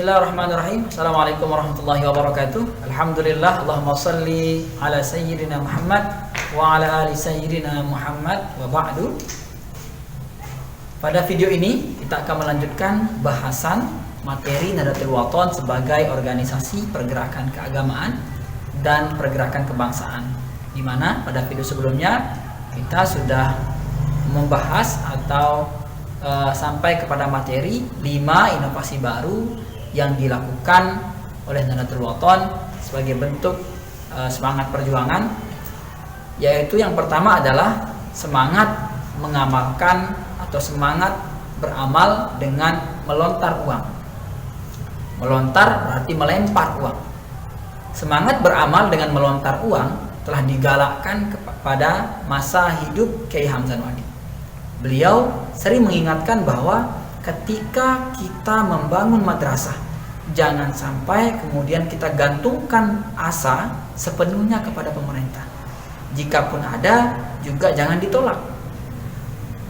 Bismillahirrahmanirrahim. Assalamualaikum warahmatullahi wabarakatuh. Alhamdulillah, Allahumma salli ala sayyidina Muhammad wa ala ali sayyidina Muhammad wa ba'du. Pada video ini kita akan melanjutkan bahasan materi Nahdlatul Wathon sebagai organisasi pergerakan keagamaan dan pergerakan kebangsaan, di mana pada video sebelumnya kita sudah membahas atau sampai kepada materi 5 inovasi baru yang dilakukan oleh Nahdlatul Wathon sebagai bentuk semangat perjuangan, yaitu yang pertama adalah semangat mengamalkan atau semangat beramal dengan melontar uang. Melontar berarti melempar uang. Semangat beramal dengan melontar uang telah digalakkan kepada masa hidup Kiai Hamzah Anwadi. Beliau sering mengingatkan bahwa ketika kita membangun madrasah, jangan sampai kemudian kita gantungkan asa sepenuhnya kepada pemerintah. Jikapun ada, juga jangan ditolak.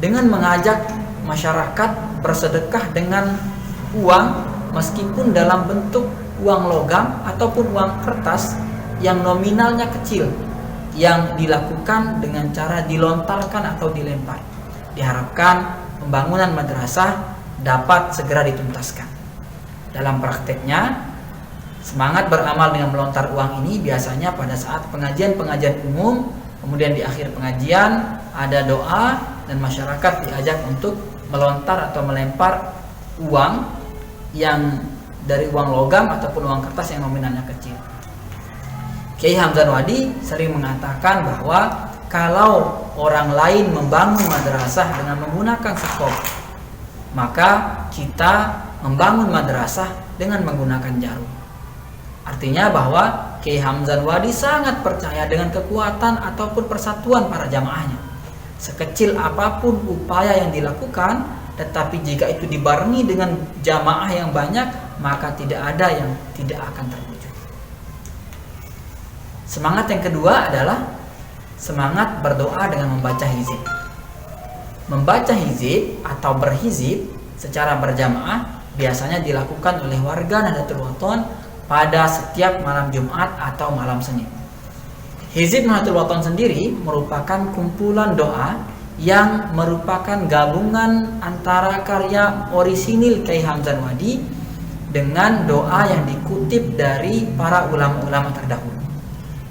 Dengan mengajak masyarakat bersedekah dengan uang, meskipun dalam bentuk uang logam ataupun uang kertas yang nominalnya kecil, yang dilakukan dengan cara dilontarkan atau dilempar. Diharapkan pembangunan madrasah dapat segera dituntaskan. Dalam prakteknya, semangat beramal dengan melontar uang ini biasanya pada saat pengajian-pengajian umum, kemudian di akhir pengajian ada doa dan masyarakat diajak untuk melontar atau melempar uang yang dari uang logam ataupun uang kertas yang nominalnya kecil. Kiai Hamzah Anwadi sering mengatakan bahwa kalau orang lain membangun madrasah dengan menggunakan sekop, maka kita membangun madrasah dengan menggunakan jarum. Artinya bahwa Kiai Hamzah Anwadi sangat percaya dengan kekuatan ataupun persatuan para jamaahnya. Sekecil apapun upaya yang dilakukan, tetapi jika itu dibarengi dengan jamaah yang banyak, maka tidak ada yang tidak akan terwujud. Semangat yang kedua adalah semangat berdoa dengan membaca hizib. Membaca hizib atau berhizib secara berjamaah biasanya dilakukan oleh warga Nahdlatul Wathon pada setiap malam Jumat atau malam Senin. Hizib Nahdlatul Wathon sendiri merupakan kumpulan doa yang merupakan gabungan antara karya orisinil Kiai Hamzah Anwadi dengan doa yang dikutip dari para ulama-ulama terdahulu.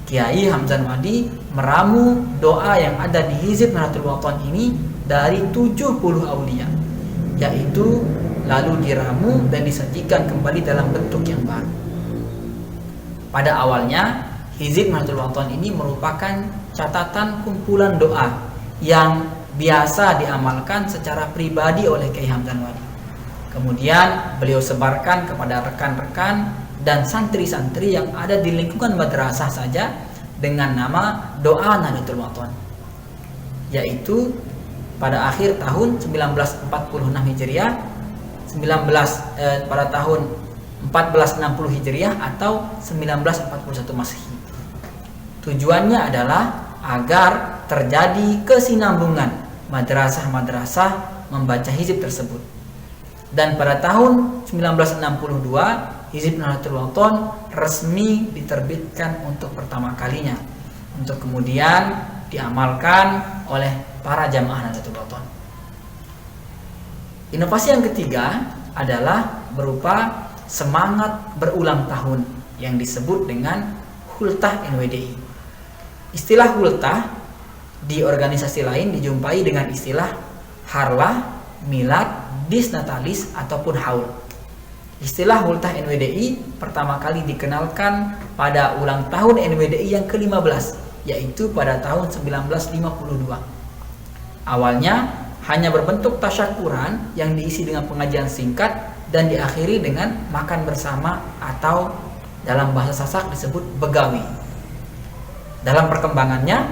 Kiai Hamzah Anwadi meramu doa yang ada di Hizib Nahdlatul Wathon ini dari 70 aulia, yaitu lalu diramu dan disajikan kembali dalam bentuk yang baru. Pada awalnya, Hizib Nahdlatul Wathon ini merupakan catatan kumpulan doa yang biasa diamalkan secara pribadi oleh Kiai Hamzah Anwadi. Kemudian beliau sebarkan kepada rekan-rekan dan santri-santri yang ada di lingkungan madrasah saja dengan nama doa Nahdlatul Wathon, yaitu pada akhir tahun 1946 Hijriah, pada tahun 1460 Hijriah atau 1941 Masehi. Tujuannya adalah agar terjadi kesinambungan madrasah-madrasah membaca hizib tersebut. Dan pada tahun 1962 Hizib Nahdlatul Wathon resmi diterbitkan untuk pertama kalinya, untuk kemudian diamalkan oleh para jamaah Nahdlatul Wathon. Inovasi yang ketiga adalah berupa semangat berulang tahun yang disebut dengan Hultah NWDI. Istilah hultah di organisasi lain dijumpai dengan istilah harlah, milad, disnatalis ataupun haul. Istilah Hultah NWDI pertama kali dikenalkan pada ulang tahun NWDI yang ke-15, yaitu pada tahun 1952. Awalnya hanya berbentuk tasyakuran yang diisi dengan pengajian singkat dan diakhiri dengan makan bersama atau dalam bahasa Sasak disebut begawi. Dalam perkembangannya,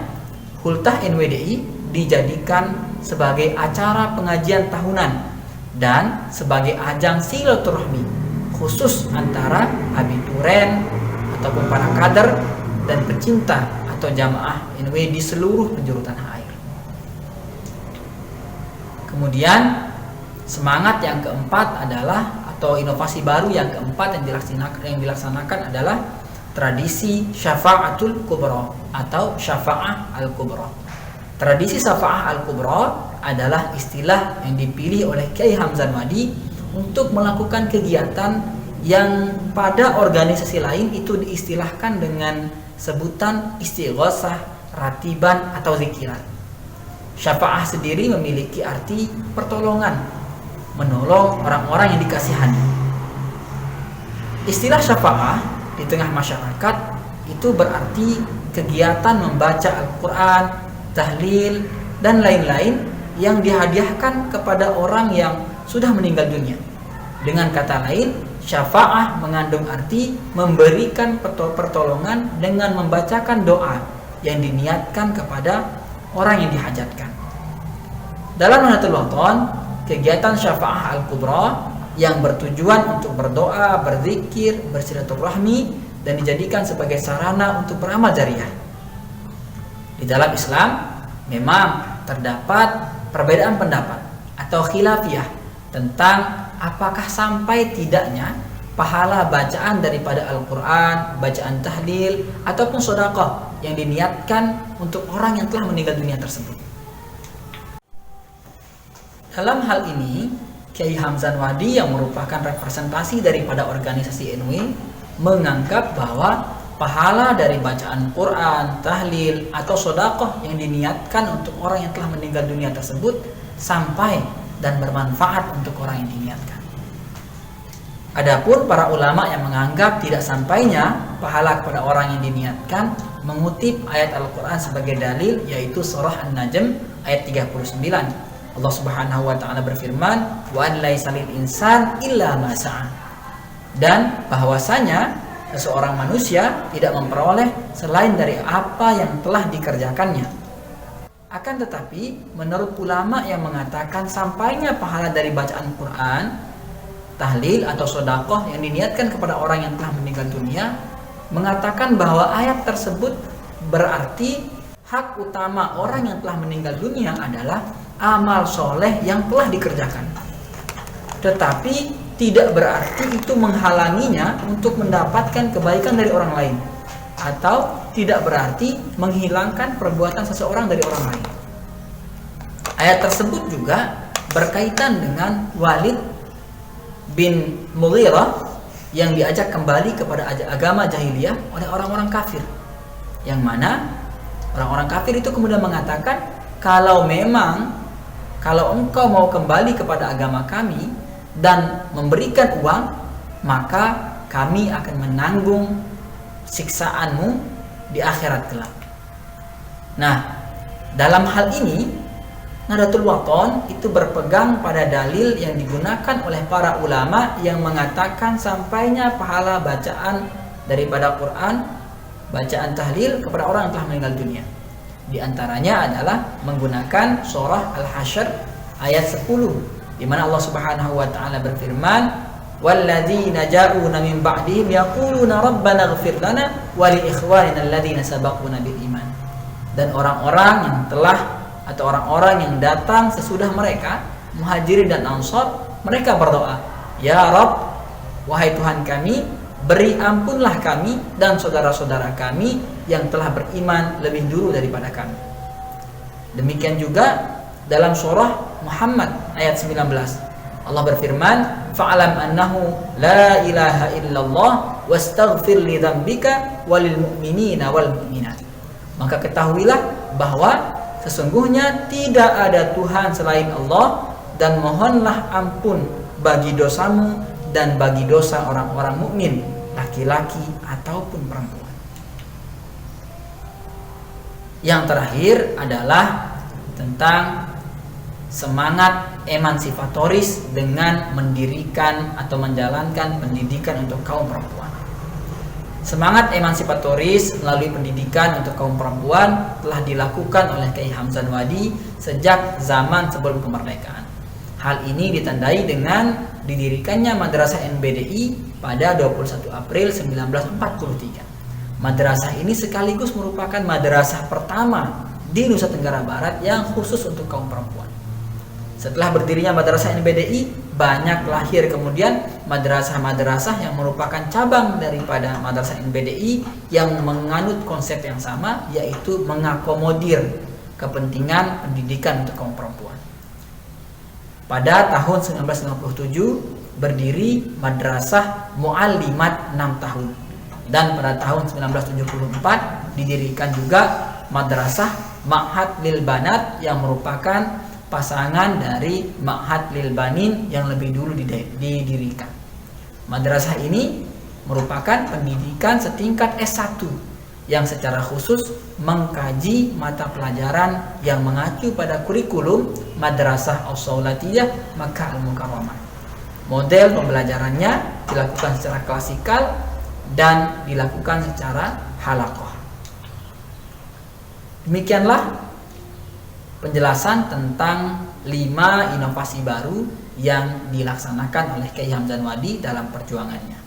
Hultah NWDI dijadikan sebagai acara pengajian tahunan dan sebagai ajang silaturahmi khusus antara abituren ataupun para kader dan pecinta atau jamaah NW di seluruh penjuru tanah air. Kemudian semangat yang keempat adalah atau inovasi baru yang keempat yang dilaksanakan adalah tradisi syafa'atul kubra atau syafa'ah al-kubra. Tradisi syafa'ah al-kubra adalah istilah yang dipilih oleh Kiai Hamzan Wadi untuk melakukan kegiatan yang pada organisasi lain itu diistilahkan dengan sebutan istighosah, ratiban, atau zikiran. Syafa'ah sendiri memiliki arti pertolongan, menolong orang-orang yang dikasihani. Istilah syafa'ah di tengah masyarakat itu berarti kegiatan membaca Al-Quran, tahlil, dan lain-lain yang dihadiahkan kepada orang yang sudah meninggal dunia. Dengan kata lain, syafa'ah mengandung arti memberikan pertolongan dengan membacakan doa yang diniatkan kepada orang yang dihajatkan. Dalam Nahdlatul Wathon, kegiatan syafa'ah al-kubra yang bertujuan untuk berdoa, berzikir, bersilaturahmi, dan dijadikan sebagai sarana untuk beramal jariah. Di dalam Islam memang terdapat perbedaan pendapat atau khilafiyah tentang apakah sampai tidaknya pahala bacaan daripada Al-Quran, bacaan tahlil, ataupun sedekah yang diniatkan untuk orang yang telah meninggal dunia tersebut. Dalam hal ini, Kiai Hamzan Wadi yang merupakan representasi daripada organisasi NW menganggap bahwa pahala dari bacaan Quran, tahlil, atau sedekah yang diniatkan untuk orang yang telah meninggal dunia tersebut sampai dan bermanfaat untuk orang yang diniatkan. Adapun para ulama yang menganggap tidak sampainya pahala kepada orang yang diniatkan mengutip ayat Al-Quran sebagai dalil, yaitu surah An-Najm ayat 39. Allah Subhanahu wa taala berfirman, "Wa an laisa lil insan illa ma sa'a." Dan bahwasanya seseorang manusia tidak memperoleh selain dari apa yang telah dikerjakannya. Akan tetapi, menurut ulama yang mengatakan sampainya pahala dari bacaan Quran, tahlil atau sedekah yang diniatkan kepada orang yang telah meninggal dunia, mengatakan bahwa ayat tersebut berarti hak utama orang yang telah meninggal dunia adalah amal soleh yang telah dikerjakan. Tetapi tidak berarti itu menghalanginya untuk mendapatkan kebaikan dari orang lain, atau tidak berarti menghilangkan perbuatan seseorang dari orang lain. Ayat tersebut juga berkaitan dengan Walid bin Mughirah yang diajak kembali kepada agama jahiliyah oleh orang-orang kafir, yang mana orang-orang kafir itu kemudian mengatakan, kalau engkau mau kembali kepada agama kami dan memberikan uang, maka kami akan menanggung siksaanmu di akhirat kelak. Nah, dalam hal ini Nahdlatul Wathon itu berpegang pada dalil yang digunakan oleh para ulama yang mengatakan sampainya pahala bacaan daripada Quran, bacaan tahlil kepada orang yang telah meninggal dunia. Di antaranya adalah menggunakan surah Al-Hasyr ayat 10, di mana Allah Subhanahu wa taala berfirman, "Walladzina ja'una min ba'dihim yaquluna rabbana ighfir lana wa li ikhwanina alladzina sabaquna bil iman." Dan orang-orang yang telah atau orang-orang yang datang sesudah mereka, Muhajirin dan Ansar, mereka berdoa, "Ya Rabb, wahai Tuhan kami, beri ampunlah kami dan saudara-saudara kami yang telah beriman lebih dulu daripada kami." Demikian juga dalam surah Muhammad ayat 19, Allah berfirman, "Fa'alam annahu la ilaha illallah wastaghfir li dzambika walil mu'minina wal mu'minat." Maka ketahuilah bahwa sesungguhnya tidak ada Tuhan selain Allah, dan mohonlah ampun bagi dosamu dan bagi dosa orang-orang mukmin, laki-laki ataupun perempuan. Yang terakhir adalah tentang semangat emansipatoris dengan mendirikan atau menjalankan pendidikan untuk kaum perempuan. Semangat emansipatoris melalui pendidikan untuk kaum perempuan telah dilakukan oleh Kiai Hamzan Wadi sejak zaman sebelum kemerdekaan. Hal ini ditandai dengan didirikannya Madrasah NBDI pada 21 April 1943. Madrasah ini sekaligus merupakan madrasah pertama di Nusa Tenggara Barat yang khusus untuk kaum perempuan. Setelah berdirinya Madrasah NBDI, banyak lahir kemudian madrasah-madrasah yang merupakan cabang daripada Madrasah NPDI yang menganut konsep yang sama, yaitu mengakomodir kepentingan pendidikan untuk kaum perempuan. Pada tahun 1957 berdiri Madrasah Muallimat 6 tahun, dan pada tahun 1974 didirikan juga Madrasah Ma'had Lil Banat yang merupakan pasangan dari Ma'had Lil Banin yang lebih dulu didirikan. Madrasah ini merupakan pendidikan setingkat S1 yang secara khusus mengkaji mata pelajaran yang mengacu pada kurikulum Madrasah As-Saulatiyah Makkah Al-Mukarramah. Model pembelajarannya dilakukan secara klasikal dan dilakukan secara halaqah. Demikianlah penjelasan tentang 5 inovasi baru yang dilaksanakan oleh Kiai Hamzan Wadi dalam perjuangannya.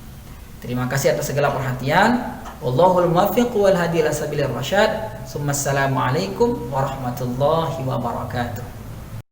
Terima kasih atas segala perhatian. Wallahul muwaffiq wal hadi ila sabilir rasyad. Assalamualaikum warahmatullahi wabarakatuh.